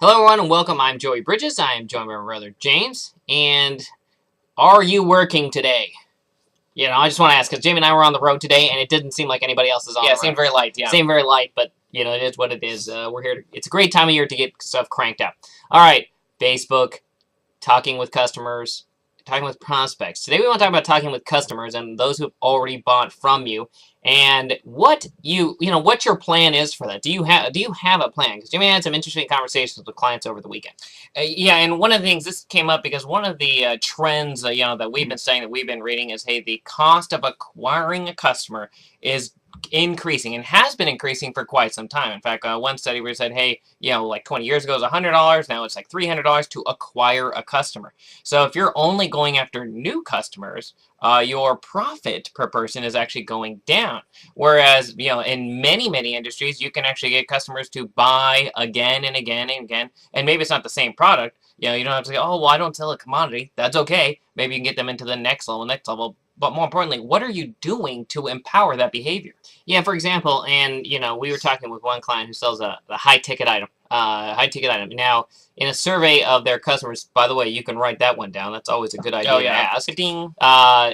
Hello, everyone, and welcome. I'm Joey Bridges. I am joined by my brother James. And are you working today? I just want to ask because Jamie and I were on the road today, and it didn't seem like anybody else is on the road. Yeah, it seemed very light. Yeah. Seemed very light, but it is what it is. We're here. It's a great time of year to get stuff cranked up. All right, Facebook, talking with customers, talking with prospects. Today we want to talk about talking with customers and those who've already bought from you, and what what your plan is for that. Do you have a plan? Because Jimmy had some interesting conversations with clients over the weekend. Yeah, and one of the things this came up because one of the trends that we've been studying, that we've been reading is, hey, the cost of acquiring a customer is increasing and has been increasing for quite some time. In fact, one study where it said, hey, like 20 years ago it was $100, now it's like $300 to acquire a customer. So if you're only going after new customers, your profit per person is actually going down. Whereas, in many industries, you can actually get customers to buy again and again and again. And maybe it's not the same product. You don't have to say, oh, well, I don't sell a commodity. That's okay. Maybe you can get them into the next level. But more importantly, what are you doing to empower that behavior? Yeah, for example, and we were talking with one client who sells a high ticket item. Now, in a survey of their customers, by the way, you can write that one down. That's always a good idea to ask. Ding.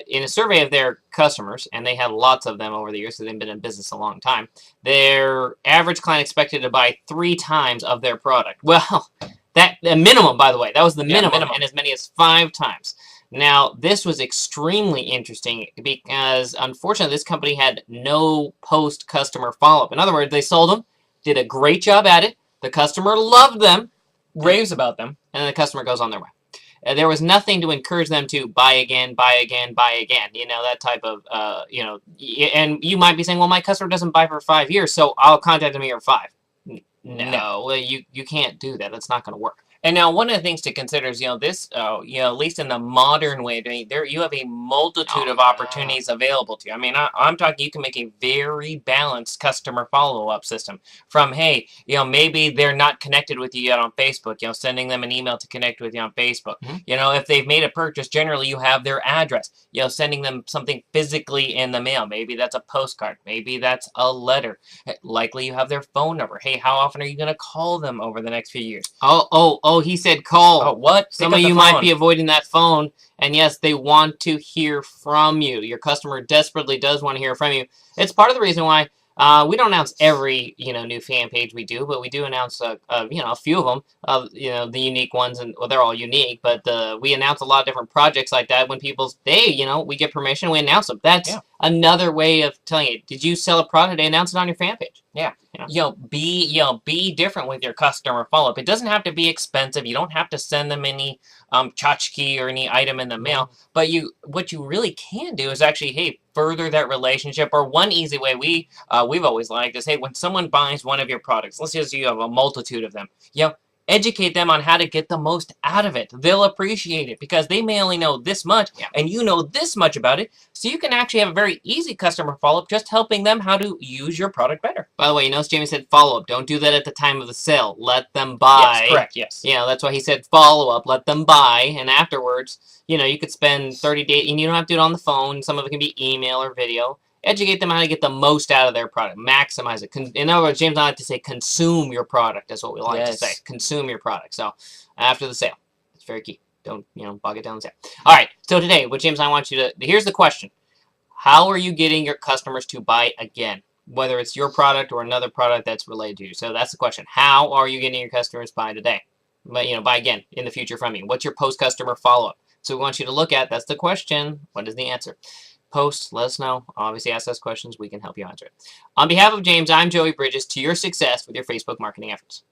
In a survey of their customers, and they had lots of them over the years, so they've been in business a long time, their average client expected to buy 3 times of their product. Well, the minimum, by the way, that was the minimum, and as many as 5 times. Now, this was extremely interesting because, unfortunately, this company had no post-customer follow-up. In other words, they sold them, did a great job at it, the customer loved them, raves about them, and then the customer goes on their way. There was nothing to encourage them to buy again, buy again, buy again. That type of, and you might be saying, well, my customer doesn't buy for 5 years, so I'll contact them here in 5. No, you can't do that. That's not going to work. And now one of the things to consider is, this, at least in the modern way, you have a multitude of opportunities available to you. I mean, I'm talking you can make a very balanced customer follow-up system from, hey, maybe they're not connected with you yet on Facebook, sending them an email to connect with you on Facebook. Mm-hmm. If they've made a purchase, generally you have their address, sending them something physically in the mail. Maybe that's a postcard. Maybe that's a letter. Likely you have their phone number. Hey, how often are you going to call them over the next few years? Oh, he said call. Oh, what? Some of you might be avoiding that phone, and yes, they want to hear from you. Your customer desperately does want to hear from you. It's part of the reason why we don't announce every new fan page we do, but we do announce a few of them, the unique ones, and well, they're all unique. But we announce a lot of different projects like that when people we get permission, we announce them. That's another way of telling you. Did you sell a product? They announce it on your fan page. Yeah. Be different with your customer follow-up. It doesn't have to be expensive. You don't have to send them any tchotchke or any item in the mail. But what you really can do is actually, hey, further that relationship. Or one easy way we've always liked is, hey, when someone buys one of your products, let's just say you have a multitude of them, educate them on how to get the most out of it. They'll appreciate it because they may only know this much, and you know this much about it. So you can actually have a very easy customer follow-up, just helping them how to use your product better. By the way, notice Jamie said follow-up. Don't do that at the time of the sale. Let them buy. Yes, correct, yes. That's why he said follow-up. Let them buy, and afterwards, you could spend 30 days, and you don't have to do it on the phone. Some of it can be email or video. Educate them how to get the most out of their product. Maximize it. In other words, James and I like to say consume your product. That's what we like to say. Consume your product. So after the sale. It's very key. Don't, bog it down the sale. All right. So today, what James and I want you to... Here's the question. How are you getting your customers to buy again? Whether it's your product or another product that's related to you. So that's the question. How are you getting your customers buy today? But, buy again in the future from you. What's your post-customer follow-up? So we want you to look at, that's the question. What is the answer? Post, let us know. Obviously, ask us questions. We can help you answer it. On behalf of James, I'm Joey Bridges. To your success with your Facebook marketing efforts.